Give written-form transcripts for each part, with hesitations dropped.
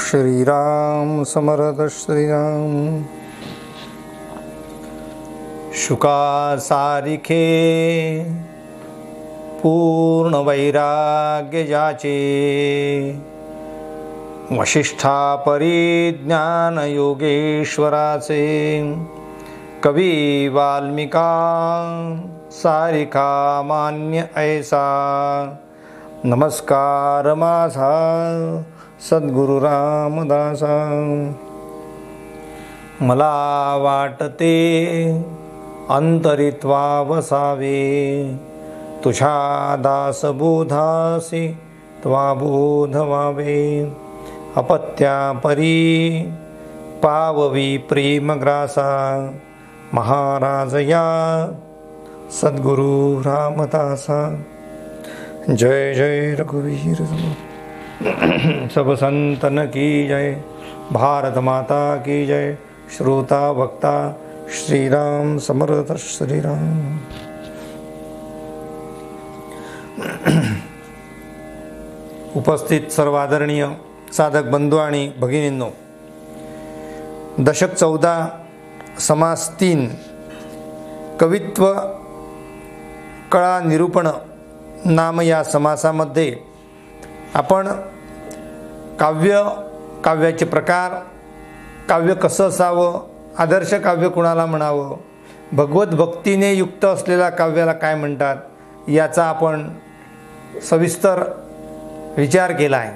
श्रीराम समर्थ श्रीराम। शुका सारिखे पूर्ण वैराग्य जाचे, वशिष्ठा परिज्ञान योगेश्वराचे, कवी वाल्मिका सारिका मान्य ऐसा, नमस्कार माझा सद्गुरु रामदासा। मला वाटते अंतरित्वा वसावे, तुझ्या दासबोधासी त्वा बोध व्हावे, अपत्या परी पाववी प्रेमग्रासा, महाराज या सद्गुरु रामदासा। जय जय रघुवीर सब संतन की जय, भारत माता की जय। श्रोता वक्ता श्रीराम समर्थ श्रीराम। उपस्थित सर्व आदरणीय साधक बंधू आणि भगिनींनो, दशक 14 समास 3 कवित्व कळा निरूपण नाम या समासामध्ये आपण काव्याचे प्रकार, काव्य कसं असावं, आदर्श काव्य कुणाला म्हणावं, भगवत भक्तीने युक्त असलेल्या काव्याला काय म्हणतात, याचा आपण सविस्तर विचार केला आहे।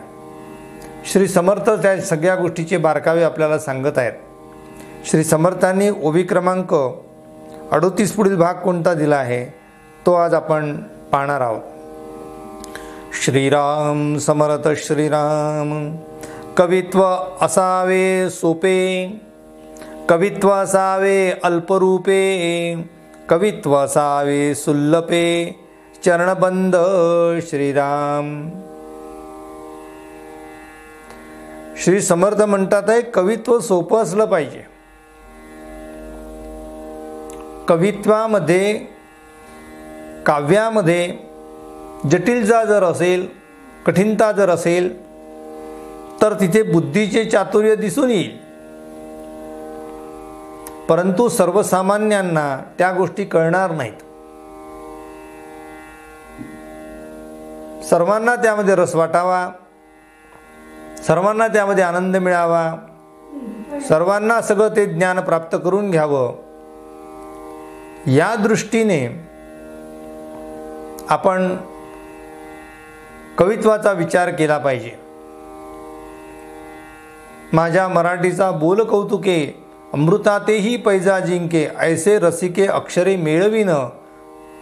श्री समर्थ त्या सगळ्या गोष्टीचे बारकावे आपल्याला सांगत आहेत। श्री समर्थांनी ओवी क्रमांक 38 पुढील भाग कोणता दिला आहे तो आज आपण पाहणार आहोत। श्रीराम समर्थ श्रीराम। कवित्व असावे सोपे, कवित्व असावे अल्परूपे, कवित्व असावे सुल्लपे, चरणबंद श्रीराम। श्री समर्थ म्हणतात आहे कवित्व सोपं असलं पाहिजे। कवित्वामध्ये, काव्यामध्ये जटिलता जर असेल, कठीणता जर असेल तर तिथे बुद्धीचे चातुर्य दिसून येईल, परंतु सर्वसामान्यांना त्या गोष्टी कळणार नाहीत। सर्वांना त्यामध्ये रस वाटावा, सर्वांना त्यामध्ये आनंद मिळावा, सर्वांना सगळं ते ज्ञान प्राप्त करून घ्यावं, या दृष्टीने आपण कवित्वाचा विचार केला पाहिजे। माझ्या मराठीचा बोल कौतुके, अमृतातेही पैजा जिंके, ऐसे रसिके अक्षरे मेळविन,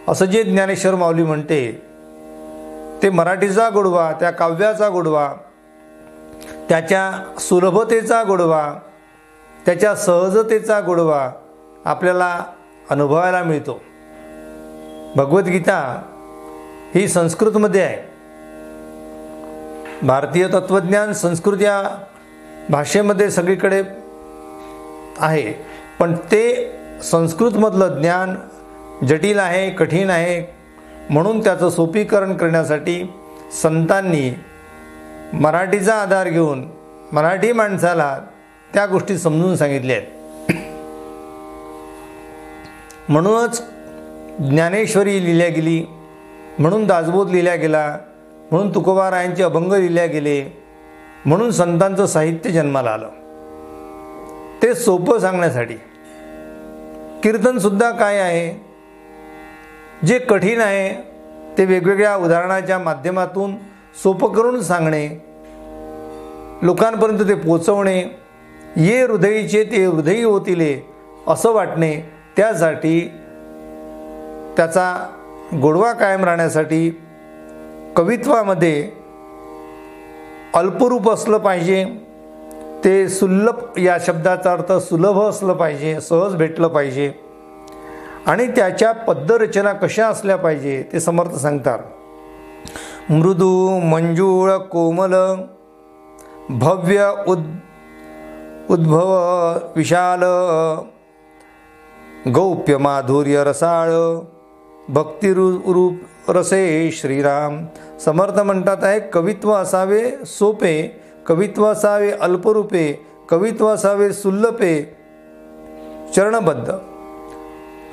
असं जे ज्ञानेश्वर माऊली म्हणते ते मराठीचा गोडवा, त्या काव्याचा गोडवा, त्याच्या सुलभतेचा गोडवा, त्याच्या सहजतेचा गोडवा आपल्याला अनुभवायला मिळतो। भगवद्गीता ही संस्कृतमध्ये आहे। भारतीय तत्वज्ञान संस्कृत या भाषेमध्ये सगळीकडे आहे, पण ते संस्कृतमधलं ज्ञान जटिल आहे, कठीण आहे, म्हणून त्याचं सोपीकरण करण्यासाठी संतांनी मराठीचा आधार घेऊन मराठी माणसाला त्या गोष्टी समजून सांगितल्या आहेत। म्हणूनच ज्ञानेश्वरी लिहिल्या गेली, म्हणून दासबोध लिहिल्या गेला, म्हणून तुकोबारायांचे अभंग लिहिल्या गेले, म्हणून संतांचं साहित्य जन्माला आलं, ते सोपं सांगण्यासाठी। कीर्तनसुद्धा काय आहे, जे कठीण आहे ते वेगवेगळ्या उदाहरणाच्या माध्यमातून सोपं करून सांगणे, लोकांपर्यंत ते पोचवणे, ये हृदयीचे ते हृदयी होतीले असं वाटणे, त्यासाठी त्याचा गोडवा कायम राहण्यासाठी कवित्वामध्ये अल्परूप असलं पाहिजे, ते सुलभ या शब्दाचा अर्थ सुलभ असलं पाहिजे, सहज भेटलं पाहिजे, आणि त्याच्या पद्यरचना कशा असल्या पाहिजे ते समर्थ सांगतात। मृदू मंजूळ कोमल भव्य उद्भव विशाल, गौप्य माधुर्य रसाळ, भक्ती रूप रसे श्रीराम। समर्थ म्हणतात आहे कवित्व असावे सोपे, कवित्व असावे अल्परूपे, कवित्व असावे सुल्लपे चरणबद्ध.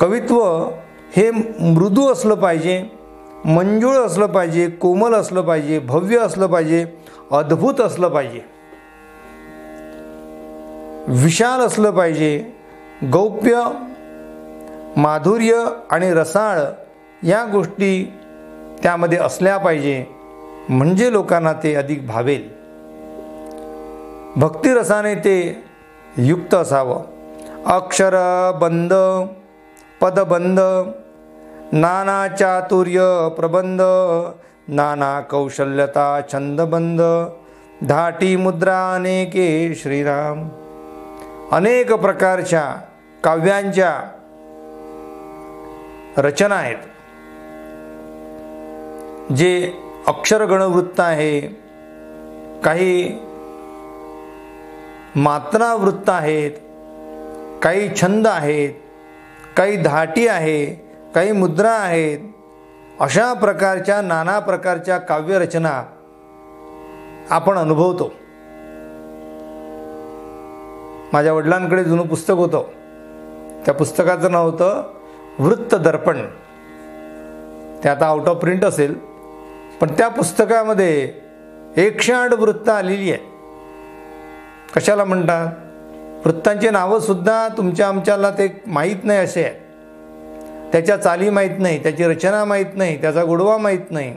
कवित्व हे मृदू असलं पाहिजे, मंजूळ असलं पाहिजे, कोमल असलं पाहिजे, भव्य असलं पाहिजे, अद्भुत असलं पाहिजे, विशाल असलं पाहिजे. गौप्य, माधुर्य आणि रसाळ या गोष्टी त्यामध्ये असल्या पाहिजे, म्हणजे लोकांना ते अधिक भावेल. भक्तिरसाने ते युक्त असावं. अक्षरबंध, पदबंध, नाना चातुर्य प्रबंध, नाना कौशल्यता छंदबंध, धाटी मुद्रा अनेके श्रीराम. अनेक प्रकारच्या काव्यांच्या रचना आहेत. जे अक्षरगणवृत्त आहे, काही मात्रावृत्त आहेत, काही छंद आहेत, काही धाटी आहे, काही मुद्रा आहेत. अशा प्रकारच्या नाना प्रकारच्या काव्यरचना आपण अनुभवतो. माझ्या वडिलांकडे जुनं पुस्तक होतं. त्या पुस्तकाचं नाव होतं वृत्त दर्पण. ते आता आउट ऑफ प्रिंट असेल, पण त्या पुस्तकामध्ये 108 वृत्त आलेली आहेत. कशाला म्हणतात? वृत्तांची नावंसुद्धा तुमच्या आमच्याला ते माहीत नाही असे आहेत. त्याच्या चाली माहीत नाही, त्याची रचना माहीत नाही, त्याचा गोडवा माहीत नाही.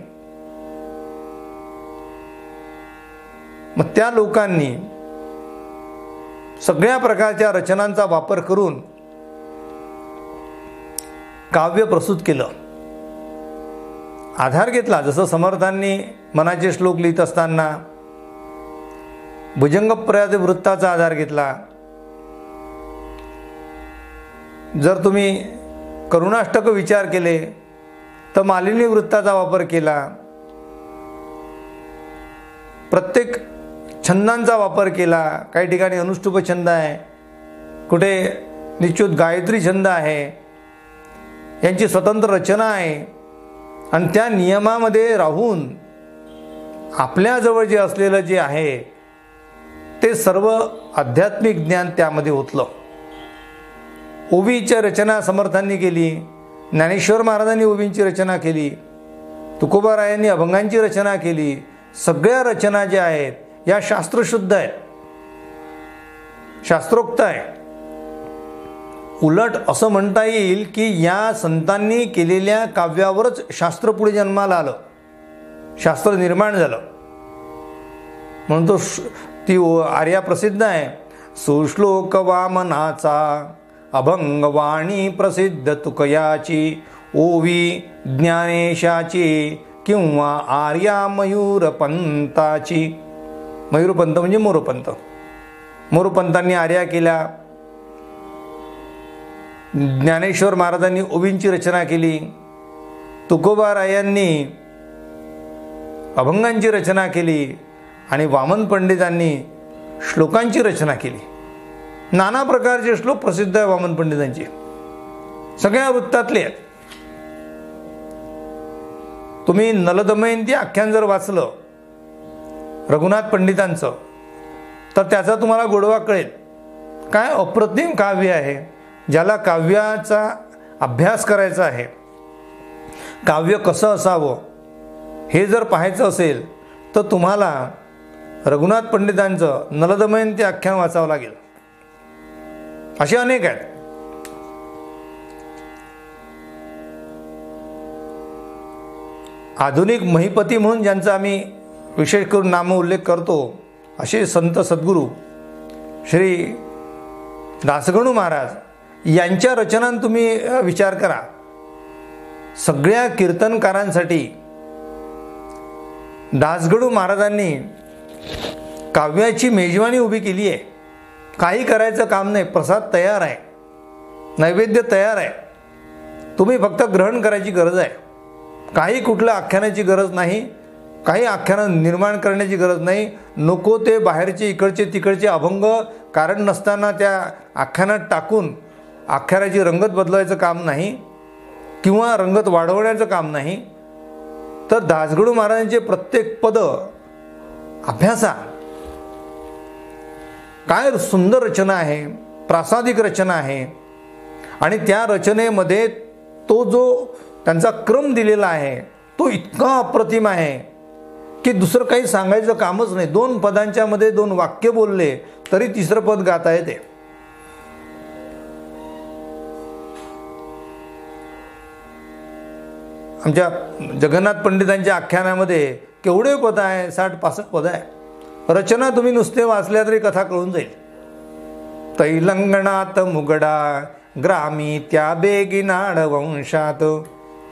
मग त्या लोकांनी सगळ्या प्रकारच्या रचनांचा वापर करून काव्य प्रस्तुत केलं. आधार घेतला. जसं समर्थांनी मनाचे श्लोक लिहित असताना भुजंगप्राय वृत्ताचा आधार घेतला. जर तुम्ही करुणाष्टक विचार केले तर मालिनी वृत्ताचा वापर केला. प्रत्येक छंदांचा वापर केला. काही ठिकाणी अनुष्टुप छंद आहे, कुठे निश्चित गायत्री छंद आहे. यांची स्वतंत्र रचना आहे आणि त्या नियमामध्ये राहून आपल्याजवळ जे असलेलं जे आहे ते सर्व आध्यात्मिक ज्ञान त्यामध्ये ओतलं. ओवीच्या रचना समर्थांनी केली, ज्ञानेश्वर महाराजांनी ओवींची रचना केली, तुकोबारायांनी अभंगांची रचना केली. सगळ्या रचना ज्या आहेत या शास्त्रशुद्ध आहेत, शास्त्रोक्त आहे. उलट असं म्हणता येईल की या संतांनी केलेल्या काव्यावरच शास्त्र पुढे जन्माला आलं, शास्त्र निर्माण झालं. म्हणून तो ती आर्या प्रसिद्ध आहे. सुश्लोक वामनाचा अभंगवाणी प्रसिद्ध तुकयाची, ओवी ज्ञानेशाची किंवा आर्या मयूरपंताची. मयूरपंत म्हणजे मोरपंत. मोरपंतांनी आर्या केल्या. ज्ञानेश्वर महाराजांनी ओवींची रचना केली. तुकोबारायांनी अभंगांची रचना केली आणि वामन पंडितांनी श्लोकांची रचना केली. नाना प्रकारचे श्लोक प्रसिद्ध आहे वामन पंडितांचे, सगळ्या वृत्तातले आहेत. तुम्ही नलदमयंती आख्यान जर वाचलं रघुनाथ पंडितांचं तर त्याचा तुम्हाला गोडवा कळेल. काय अप्रतिम काव्य आहे. ज्याला काव्याचा अभ्यास करायचा आहे, काव्य कसं असावं हे जर पाहायचं असेल तर तुम्हाला रघुनाथ पंडितांचं नलदमयंती आख्यान वाचावं लागेल. असे अनेक आहेत. आधुनिक महिपती म्हणून ज्यांचा आम्ही विशेष करून नाम उल्लेख करतो असे संत सद्गुरू श्री दासगणू महाराज यांच्या रचनांत तुम्ही विचार करा. सगळ्या कीर्तनकारांसाठी दासगणू महाराजांनी काव्याची मेजवानी उभी केली आहे. काही करायचं काम नाही, प्रसाद तयार आहे, नैवेद्य तयार आहे, तुम्ही फक्त ग्रहण करायची गरज आहे. काही कुठल्या आख्यानाची गरज नाही, काही आख्यानं निर्माण करण्याची गरज नाही. नको ते बाहेरचे इकडचे तिकडचे अभंग कारण नसताना त्या आख्यानात टाकून आख्यानाची रंगत बदलवायचं काम नाही किंवा रंगत वाढवण्याचं काम नाही. तर दासगणू महाराजांचे प्रत्येक पद अभ्यासा, काय सुंदर रचना आहे, प्रासादिक रचना आहे. आणि त्या रचनेमध्ये तो जो त्यांचा क्रम दिलेला आहे तो इतका अप्रतिम आहे की दुसरं काही सांगायचं कामच नाही. 2 पदांच्या मध्ये 2 वाक्य बोलले तरी तिसरं पद गाता येते. आमच्या जगन्नाथ पंडितांच्या आख्यानामध्ये केवढे पद आहे, 60-65 पद आहे. रचना तुम्ही नुसते वाचल्या तरी कथा कळून जाईल. तैलंगणात मुगडा ग्रामी त्या बेगिनाड वंशात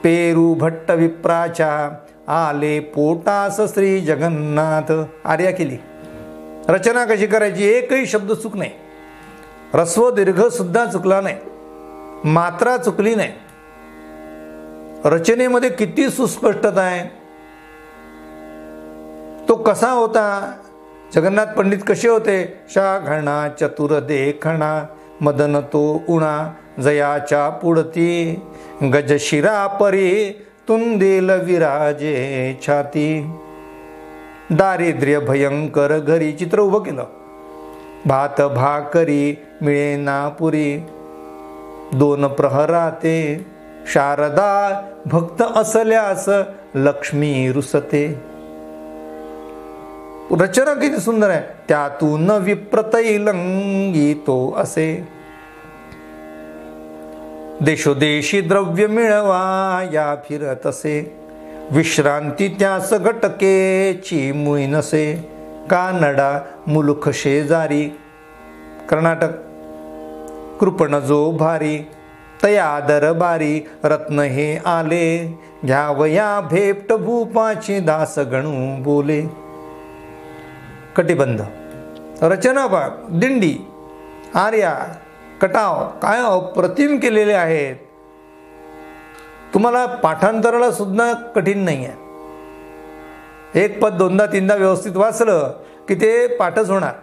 पेरू भट्ट विप्राच्या आले पोटास श्री जगन्नाथ. आर्या केली. रचना कशी करायची, एकही शब्द चूक नाही, ऱ्हस्व दीर्घ सुद्धा चुकला नाही, मात्रा चुकली नाही. रचनेमध्ये किती सुस्पष्टता आहे. तो कसा होता, जगन्नाथ पंडित कसे होते. शाघणा चतुर देखणा मदन तो उणा जयाच्या पुढती गजशिरा परी तुंदेल विराजे छाती. दारिद्र्य भयंकर घरी चित्र उभं केलं. भात भाकरी मिळेना पुरी 2 प्रहराते शारदा भक्त असल्यास लक्ष्मी रुसते. रचना किती सुंदर आहे. त्यातून विप्रतैलंगी तो असे देशोदेशी द्रव्य मिळवा या फिरत असे. विश्रांती त्यास घटकेची मुळी नसे. कानडा मुलुख शेजारी कर्नाटक कृपण जो भारी तया दरबारी रत्न हे आले घ्यावया भेट भूपाची दास गणू बोले. कटिबंध रचना भाग दिंडी आर्या कटाव काय अप्रतिम केलेले आहेत. तुम्हाला पाठांतराला सुद्धा कठीण नाही आहे. 1 पद 2दा-3दा व्यवस्थित वाचलं की ते पाठच होणार.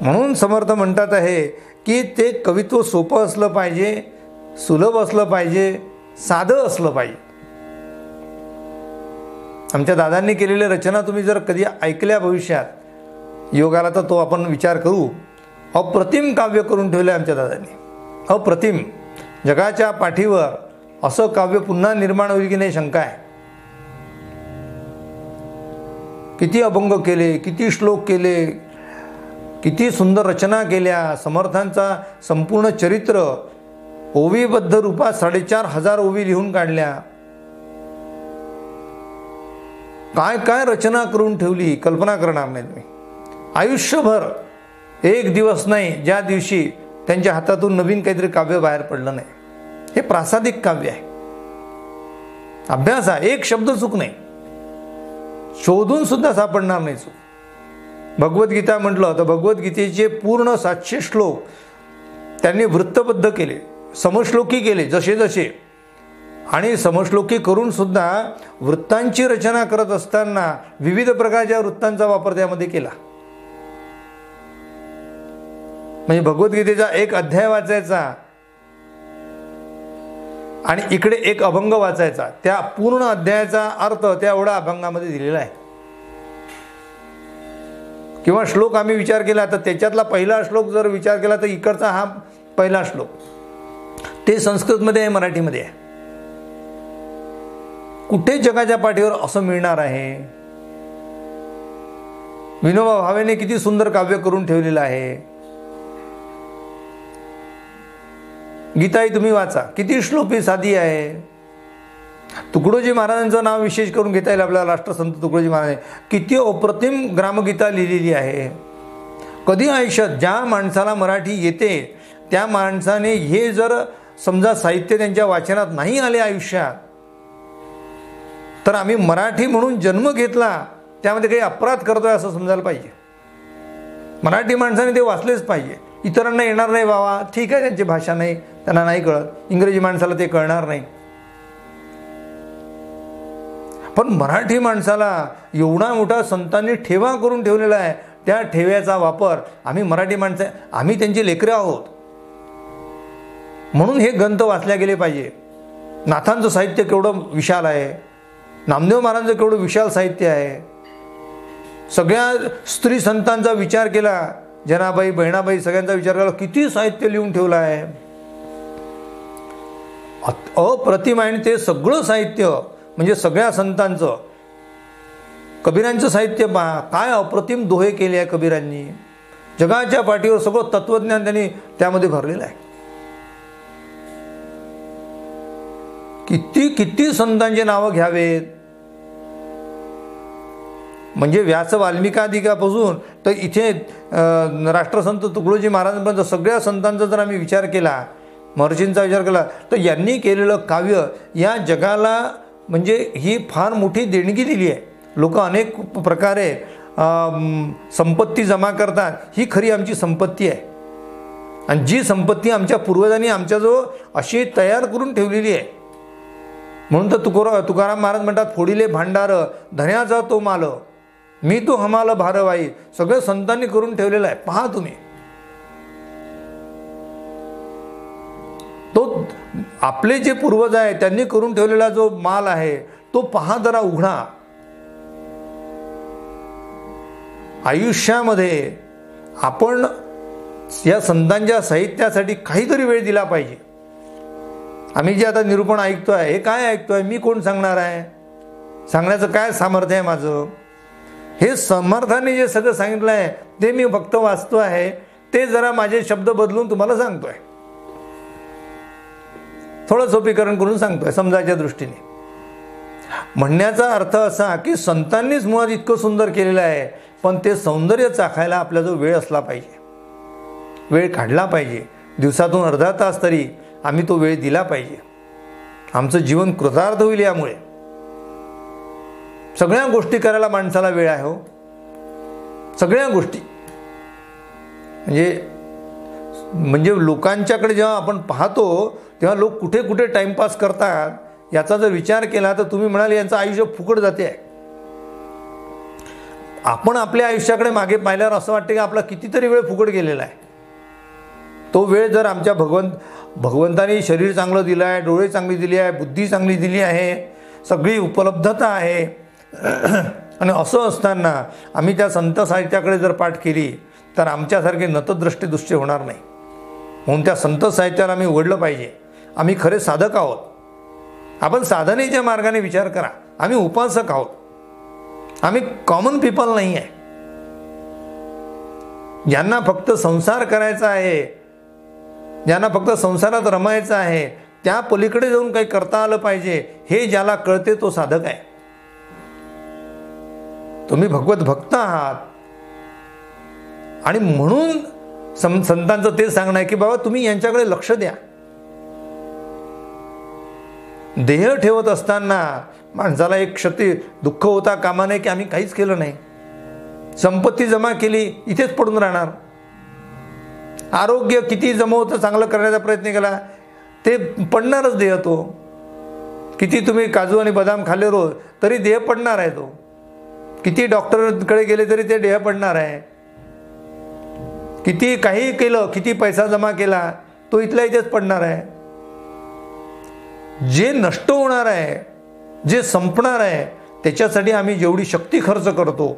म्हणून समर्थ म्हणतात आहे की ते कवित्व सोपं असलं पाहिजे, सुलभ असलं पाहिजे, साधं असलं पाहिजे. आमच्या दादांनी केलेल्या रचना तुम्ही जर कधी ऐकल्या भविष्यात योगाला तर तो आपण विचार करू. अप्रतिम काव्य करून ठेवलं आमच्या दादांनी. अप्रतिम. जगाच्या पाठीवर असं काव्य पुन्हा निर्माण होईल की नाही शंका आहे. किती अभंग केले, किती श्लोक केले, किती सुंदर रचना केल्या. समर्थांचा संपूर्ण चरित्र ओवीबद्ध रूपात 4,500 ओवी लिहून काढल्या. काय काय रचना करून ठेवली कल्पना करणार नाही तुम्ही. आयुष्यभर एक दिवस नाही ज्या दिवशी त्यांच्या हातातून नवीन काहीतरी काव्य बाहेर पडलं नाही. हे प्रासादिक काव्य आहे. अभ्यास आहे. एक शब्द चूक नाही, शोधून सुद्धा सापडणार नाही चूक. भगवद्गीता म्हटलं तर भगवद्गीतेचे पूर्ण 700 श्लोक त्यांनी वृत्तबद्ध केले, समश्लोकी केले जसे जसे. आणि समश्लोकी करून सुद्धा वृत्तांची रचना करत असताना विविध प्रकारच्या वृत्तांचा वापर त्यामध्ये केला. म्हणजे भगवद्गीतेचा एक अध्याय वाचायचा आणि इकडे एक अभंग वाचायचा, त्या पूर्ण अध्यायाचा अर्थ त्या एवढा अभंगामध्ये दिलेला आहे. किंवा श्लोक आम्ही विचार केला तर त्याच्यातला पहिला श्लोक जर विचार केला तर इकडचा हा पहिला श्लोक ते संस्कृतमध्ये आहे, मराठीमध्ये आहे. कुठे जगाच्या पाठीवर असं मिळणार आहे. विनोबा भावेने किती सुंदर काव्य करून ठेवलेलं आहे. गीताई तुम्ही वाचा, किती श्लोकी साधी आहे. तुकडोजी महाराजांचं नाव विशेष करून घेता येईल आपल्याला. राष्ट्रसंत तुकडोजी महाराज किती अप्रतिम ग्रामगीता लिहिलेली आहे. कधी आयुष्यात ज्या माणसाला मराठी येते त्या माणसाने हे जर समजा साहित्य त्यांच्या वाचनात नाही आले आयुष्यात तर आम्ही मराठी म्हणून जन्म घेतला त्यामध्ये काही अपराध करतोय असं समजायला पाहिजे. मराठी माणसाने ते वाचलेच पाहिजे. इतरांना येणार नाही बाबा, ठीक आहे, त्यांची भाषा नाही, त्यांना नाही कळत. इंग्रजी माणसाला ते कळणार नाही. पण मराठी माणसाला एवढा मोठा संतांनी ठेवा करून ठेवलेला आहे. त्या ठेव्याचा वापर आम्ही मराठी माणसं, आम्ही त्यांची लेकरं आहोत म्हणून हे ग्रंथ वाचल्या गेले पाहिजे. नाथांचं साहित्य केवढं विशाल आहे, नामदेव महाराजांचं केवढं विशाल साहित्य आहे. सगळ्या स्त्री संतांचा विचार केला, जनाबाई, बहिणाबाई सगळ्यांचा विचार केला, किती साहित्य लिहून ठेवलं आहे, अप्रतिम आहे. ते सगळं साहित्य म्हणजे सगळ्या संतांचं, कबीरांचं साहित्य पहा, काय अप्रतिम दोहे केले आहे कबीरांनी. जगाच्या पाठीवर सगळं तत्वज्ञान त्यांनी त्यामध्ये भरलेलं आहे. किती किती संतांची नावं घ्यावेत. म्हणजे व्यास वाल्मिकादिकापासून तर इथे राष्ट्रसंत तुकडोजी महाराजांपर्यंत सगळ्या संतांचा जर आम्ही विचार केला, महर्षींचा विचार केला, तर यांनी केलेलं काव्य या जगाला म्हणजे ही फार मोठी देणगी दिली आहे. लोक अनेक प्रकारे संपत्ती जमा करतात, ही खरी आमची संपत्ती आहे. आणि जी संपत्ती आमच्या पूर्वजांनी आमच्याजवळ अशी तयार करून ठेवलेली आहे. म्हणून तर तुकाराम महाराज म्हणतात, फोडिले भांडार धन्याचा तो माल, मी तो हमाल भारवाई. सगळं संतांनी करून ठेवलेलं आहे. पहा तुम्ही, तो आपले जे पूर्वज आहे त्यांनी करून ठेवलेला जो माल आहे तो पहा जरा उघडा. आयुष्यामध्ये आपण या संतांच्या साहित्यासाठी काहीतरी वेळ दिला पाहिजे. आम्ही जे आता निरूपण ऐकतोय, हे काय ऐकतोय, मी कोण सांगणार आहे, सांगण्याचं काय सामर्थ्य आहे माझं. हे समर्थाने जे सगळं सांगितलं आहे ते मी फक्त वाचतो आहे, ते जरा माझे शब्द बदलून तुम्हाला सांगतोय, थोडं सोपीकरण करून सांगतोय समजायच्या दृष्टीने. म्हणण्याचा अर्थ असा की संतांनीच मुळात इतकं सुंदर केलेलं आहे, पण ते सौंदर्य चाखायला आपल्याजवळ वेळ असला पाहिजे, वेळ काढला पाहिजे. दिवसातून अर्धा तास तरी आम्ही तो वेळ दिला पाहिजे. आमचं जीवन कृतार्थ होईल. यामुळे सगळ्या गोष्टी करायला माणसाला वेळ आहे हो, सगळ्या गोष्टी. म्हणजे लोकांच्याकडे जेव्हा आपण पाहतो तेव्हा लोक कुठे कुठे टाइमपास करतात याचा जर विचार केला तर तुम्ही म्हणाल यांचं आयुष्य फुकट जाते आहे. आपण आपल्या आयुष्याकडे मागे पाहिल्यावर असं वाटतं की आपला कितीतरी वेळ फुकट गेलेला आहे. तो वेळ जर आमच्या भगवंतानी शरीर चांगलं दिलं आहे, डोळे चांगली दिली आहे, बुद्धी चांगली दिली आहे, सगळी उपलब्धता आहे, आणि असं असताना आम्ही त्या संत साहित्याकडे जर पाठ केली तर आमच्यासारखे नतद्रष्टे दुष्टे होणार नाही. म्हणून त्या संत साहित्याला आम्ही उघडलं पाहिजे. आम्ही खरे साधक आहोत. आपण साधनेच्या मार्गाने विचार करा. आम्ही उपासक आहोत. आम्ही कॉमन पीपल नाही आहे. ज्यांना फक्त संसार करायचा आहे, ज्यांना फक्त संसारात रमायचं आहे, त्या पलीकडे जाऊन काही करता आलं पाहिजे, हे ज्याला कळते तो साधक आहे. तुम्ही भगवत भक्त आहात आणि म्हणून संतांचं ते सांगणं आहे की बाबा तुम्ही यांच्याकडे लक्ष द्या. देह ठेवत असताना माणसाला एक दुःख होता कामा नये की आम्ही काहीच केलं नाही. संपत्ती जमा केली, इथेच पडून राहणार. आरोग्य किती जमवतं चांगलं करण्याचा प्रयत्न केला, ते पडणारच देह. तो किती तुम्ही काजू आणि बदाम खाल्ले रोज तरी देह पडणार आहे. तो किती डॉक्टरकडे गेले तरी ते देह पडणार आहे. किती काही केलं, किती पैसा जमा केला, तो इथल्या इथेच पडणार आहे. जे नष्ट होणार आहे, जे संपणार आहे, त्याच्यासाठी आम्ही जेवढी शक्ती खर्च करतो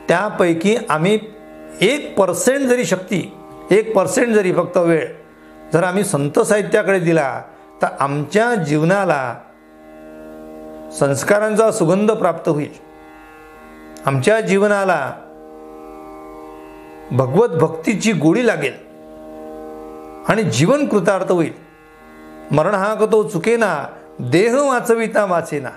त्यापैकी आम्ही 1% जरी शक्ती, 1% जरी फक्त वेळ जर आम्ही संत साहित्याकडे दिला तर आमच्या जीवनाला संस्कारांचा सुगंध प्राप्त होईल. आमच्या जीवनाला भगवत भक्तीची गोडी लागेल आणि जीवन कृतार्थ होईल. मरण हा तो चुकेना, देह वाचविता वाचेना.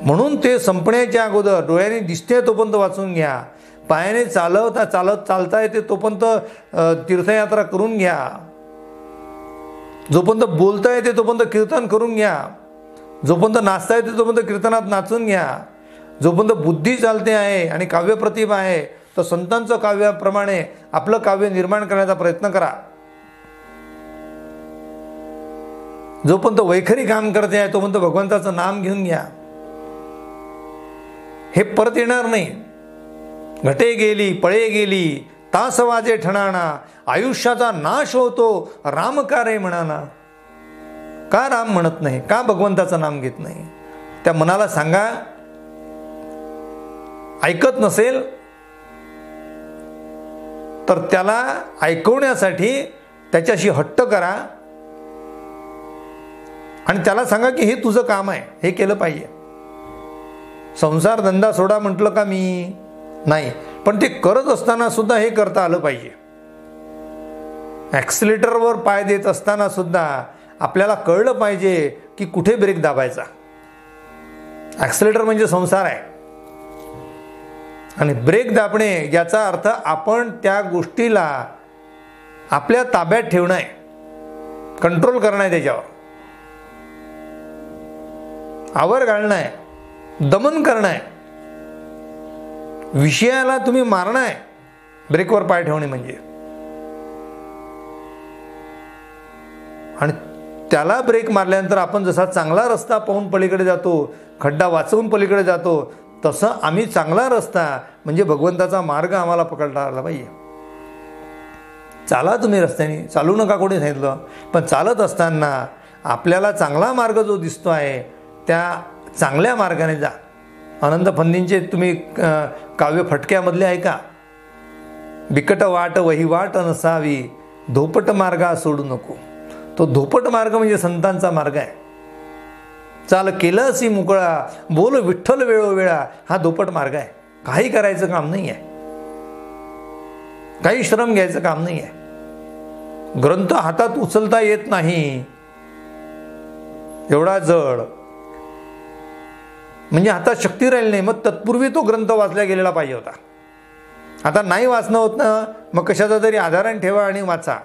म्हणून ते संपण्याच्या अगोदर डोळ्याने दिसते तोपर्यंत वाचून घ्या. पायाने चालता येते तोपर्यंत तीर्थयात्रा करून घ्या. जोपर्यंत बोलता येते तोपर्यंत कीर्तन करून घ्या. जोपर्यंत नाचता येते तोपर्यंत कीर्तनात नाचून घ्या. जोपर्यंत बुद्धी चालते आहे आणि काव्यप्रतिभा आहे तर संतांचं काव्याप्रमाणे आपलं काव्य निर्माण करण्याचा प्रयत्न करा. जोपर्यंत वैखरी काम करते आहे तोपर्यंत भगवंताचं नाम घेऊन घ्या. हे परत येणार नाही. घटे गेली पळे गेली तास वाजे ठणाणा, आयुष्याचा नाश होतो राम का रे म्हणाना. का राम म्हणत नाही, का भगवंताचं नाम घेत नाही? त्या मनाला सांगा ऐकत नसेल तर त्याला ऐकवण्यासाठी त्याच्याशी हट्ट करा आणि त्याला सांगा की हे तुझं काम आहे, हे केलं पाहिजे. संसार धंदा सोडा म्हटलं का मी नाही, पण ते करत असताना सुद्धा हे करता आलं पाहिजे. ॲक्सिलेटरवर पाय देत असताना सुद्धा आपल्याला कळलं पाहिजे की कुठे ब्रेक दाबायचा. ॲक्सिलेटर म्हणजे संसार आहे आणि ब्रेक दाबणे याचा अर्थ आपण त्या गोष्टीला आपल्या ताब्यात ठेवणं आहे, कंट्रोल करणं आहे, त्याच्यावर आवर घालणं आहे, दमन करणं आहे. विषयाला तुम्ही मारणं आहे ब्रेकवर पाय ठेवणे म्हणजे. आणि त्याला ब्रेक मारल्यानंतर आपण जसा चांगला रस्ता पाहून पलीकडे जातो, खड्डा वाचवून पलीकडे जातो, तसं आम्ही चांगला रस्ता म्हणजे भगवंताचा मार्ग आम्हाला पकडता आला पाहिजे. चाला तुम्ही रस्त्याने, चालू नका कोणी सांगितलं, पण चालत असताना आपल्याला चांगला मार्ग जो दिसतो आहे त्या चांगल्या मार्गाने जा. अनंत फंदींचे तुम्ही काव्य फटक्यामधले ऐका. बिकट वाट वही वाट नसावी, धोपट मार्गा सोडू नको. तो धोपट मार्ग म्हणजे संतांचा मार्ग आहे. चाल केलं असी मुकळा, बोल विठ्ठल वेळोवेळा, हा धोपट मार्ग आहे. काही करायचं काम नाही आहे, काही श्रम घ्यायचं काम नाही आहे. ग्रंथ हातात उचलता येत नाही एवढा जड, म्हणजे हातात शक्ती राहिली नाही. मग तत्पूर्वी तो ग्रंथ वाचला गेलेला पाहिजे होता. आता नाही वाचणं होत ना, मग कशाचा तरी आधाराने ठेवा आणि वाचा.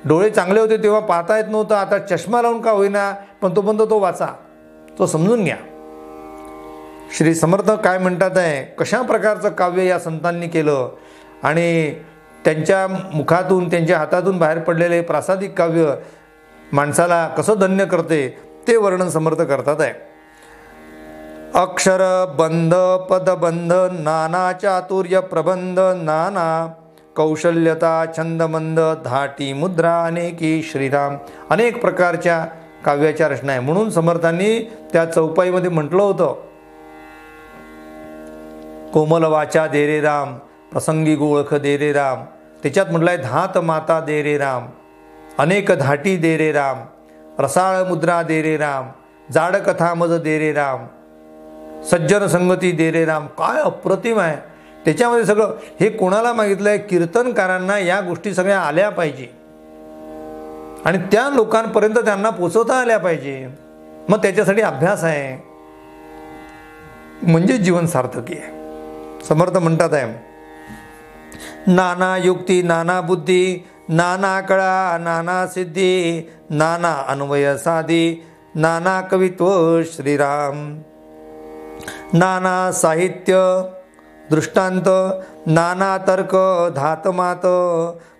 डोळे चांगले होते तेव्हा पाहता येत नव्हतं, आता चष्मा लावून का होईना पण तोपर्यंत तो वाचा, तो समजून घ्या. श्री समर्थ काय म्हणतात आहे, कशा प्रकारचं काव्य या संतांनी केलं आणि त्यांच्या मुखातून त्यांच्या हातातून बाहेर पडलेले प्रासादिक काव्य माणसाला कसं धन्य करते ते वर्णन समर्थ करतात आहे. अक्षर बंध पदबंध नाना चातुर्य प्रबंध नाना कौशल्यता छंदमंद धाटी मुद्रा अनेकी श्रीराम. अनेक प्रकारच्या काव्याच्या रचना आहे. म्हणून समर्थांनी त्या चौपाईमध्ये म्हटलं होतं, कोमल वाचा दे रे राम, प्रसंगी गोळख दे रे राम. त्याच्यात म्हटलंय धात माता दे रे राम, अनेक धाटी दे रे राम, रसाळ मुद्रा दे रे राम, जाड कथा मज दे रे राम, सज्जन संगती दे रे राम. काय अप्रतिम आहे त्याच्यामध्ये सगळं. हे कोणाला मागितलंय? कीर्तनकारांना या गोष्टी सगळ्या आल्या पाहिजे आणि त्या लोकांपर्यंत त्यांना पोचवता आल्या पाहिजे. मग त्याच्यासाठी अभ्यास आहे, म्हणजे जीवन सार्थकी आहे. समर्थ म्हणतात आहे, नाना युक्ती नाना बुद्धी, नाना कळा नाना सिद्धी, नाना अन्वय साधी, नाना कवित्व श्रीराम. नाना साहित्य दृष्टांत, नाना तर्क धातमात,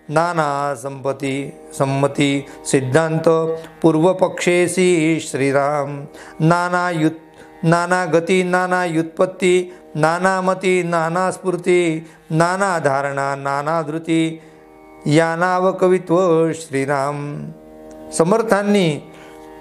नाना संमती सिद्धांत, पूर्वपक्षेसी श्रीराम. नाना गती नाना व्युत्पत्ती, नाना मती नाना स्फूर्ती, नाना धारणा नाना धृती, या नाव कवित्व श्रीराम. समर्थांनी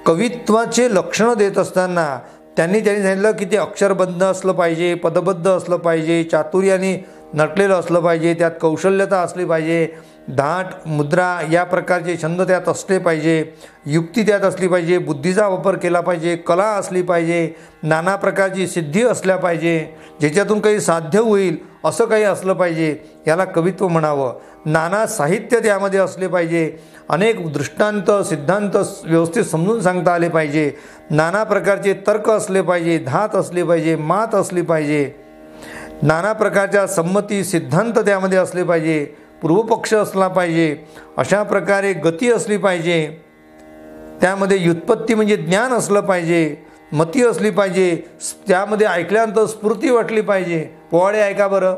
कवित्वाचे लक्षण देत असताना त्यांनी सांगितलं की ते अक्षरबद्ध असलं पाहिजे, पदबद्ध असलं पाहिजे, चातुर्याने नटलेलं असलं पाहिजे, त्यात कौशल्यता असली पाहिजे, धाट मुद्रा या प्रकारचे छंद त्यात असले पाहिजे, युक्ती त्यात असली पाहिजे, बुद्धीचा वापर केला पाहिजे, कला असली पाहिजे, नाना प्रकारची सिद्धी असल्या पाहिजे, ज्याच्यातून काही साध्य होईल असं काही असलं पाहिजे, याला कवित्व म्हणावं. नाना साहित्य त्यामध्ये असले पाहिजे, अनेक दृष्टांत सिद्धांत व्यवस्थित समजून सांगता आले पाहिजे, नाना प्रकारचे तर्क असले पाहिजे, धात असली पाहिजे, मात असली पाहिजे, नाना प्रकारच्या संमती सिद्धांत त्यामध्ये असले पाहिजे, पूर्वपक्ष असला पाहिजे, अशा प्रकारे गती असली पाहिजे, त्यामध्ये व्युत्पत्ती म्हणजे ज्ञान असलं पाहिजे, मती असली पाहिजे, त्यामध्ये ऐकल्यानंतर स्फूर्ती वाटली पाहिजे. पोवाडे ऐका बरं,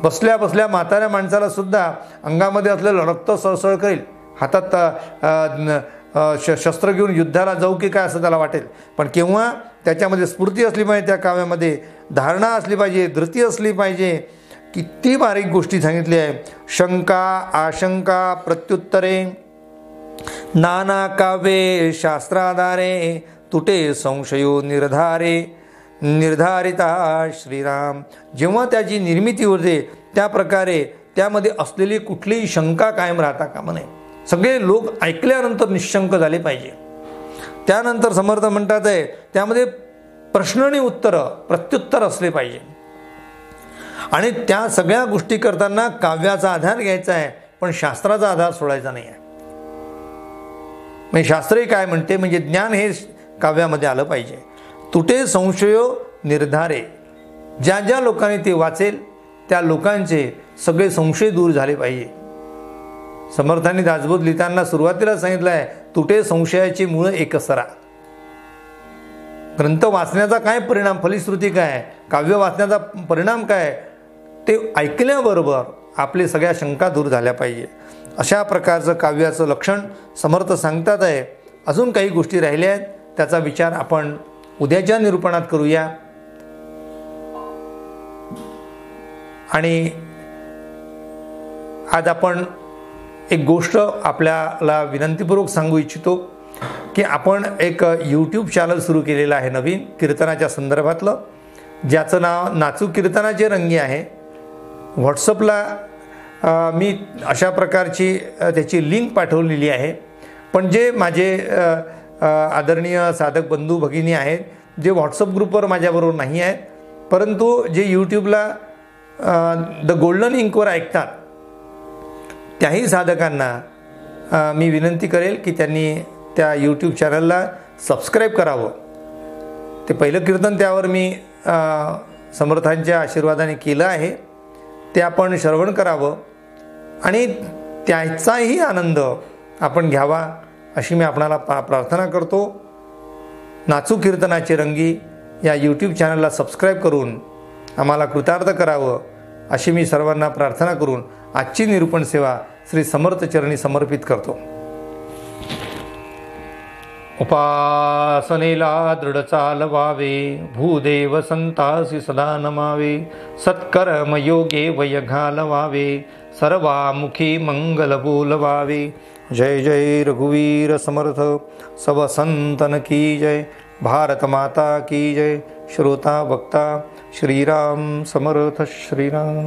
बसल्या बसल्या म्हाताऱ्या माणसाला सुद्धा अंगामध्ये असलेलं रक्त सळसळ करेल, हातात शस्त्र घेऊन युद्धाला जाऊ की काय असं त्याला वाटेल. पण केव्हा त्याच्यामध्ये स्फूर्ती असली पाहिजे, त्या काव्यामध्ये धारणा असली पाहिजे, धृती असली पाहिजे. किती बारीक गोष्टी सांगितली आहे. शंका आशंका प्रत्युत्तरे, नाना काव्ये शास्त्राधारे, तुटे संशयो निर्धारे, निर्धारिता श्रीराम. जेव्हा त्याची निर्मिती होते त्या प्रकारे त्यामध्ये असलेली कुठलीही शंका कायम राहता कामा नये. सगळे लोक ऐकल्यानंतर निशंक झाले पाहिजे. त्यानंतर समर्थ म्हणतात आहे त्यामध्ये प्रश्न आणि उत्तरं प्रत्युत्तर असले पाहिजे. आणि त्या सगळ्या गोष्टी करताना काव्याचा आधार घ्यायचा आहे, पण शास्त्राचा आधार सोडायचा नाही आहे. म्हणजे शास्त्रही काय म्हणते म्हणजे ज्ञान हे काव्यामध्ये आलं पाहिजे. तुटे संशयो निर्धारे. ज्या ज्या लोकांनी ते वाचेल त्या लोकांचे सगळे संशय दूर झाले पाहिजे. समर्थांनी दासबोध लिहिताना सुरुवातीला सांगितलं आहे तुटे संशयाची मूळ एकसरा. ग्रंथ वाचण्याचा काय परिणाम, फलिश्रुती काय, काव्य वाचण्याचा परिणाम काय, ते ऐकल्याबरोबर आपले सगळ्या शंका दूर झाल्या पाहिजे. अशा प्रकारचं काव्याचं लक्षण समर्थ सांगतात आहे. अजून काही गोष्टी राहिल्या आहेत त्याचा विचार आपण उद्याच्या निरूपणात करूया. आणि आज आपण एक गोष्ट आपल्याला विनंतीपूर्वक सांगू इच्छितो की आपण एक यूट्यूब चॅनल सुरू केलेलं आहे नवीन कीर्तनाच्या संदर्भातलं, ज्याचं नाव नाचू कीर्तनाचे रंगी आहे. व्हॉट्सअपला मी अशा प्रकारची त्याची लिंक पाठवलेली आहे. पण जे माझे आदरणीय साधक बंधू भगिनी आहेत जे व्हॉट्सअप ग्रुपवर माझ्याबरोबर नाही आहेत, परंतु जे यूट्यूबला द गोल्डन इंकवर ऐकतात त्याही साधकांना मी विनंती करेल की त्यांनी त्या यूट्यूब चॅनलला सबस्क्राईब करावं. ते पहिलं कीर्तन त्यावर मी समर्थांच्या आशीर्वादाने केलं आहे, ते आपण श्रवण करावं आणि त्याचाही आनंद आपण घ्यावा अशी मी आपणाला प्रार्थना करतो. नाचू कीर्तनाचे रंगी या यूट्यूब चॅनलला सबस्क्राईब करून आम्हाला कृतार्थ करावं अशी मी सर्वांना प्रार्थना करून आजची निरूपण सेवा श्री समर्थ चरणी समर्पित करतो. उपासनेला दृढ चालवावे, भूदेव संतासी सदा नमावे, सत्कर्म योगे वय घालवावे, सर्वामुखी मंगल बोलवावे. जय जय रघुवीर समर्थ, सब संतन की जय. भारत माता की जय. श्रोता वक्ता श्रीराम समर्थ श्रीराम.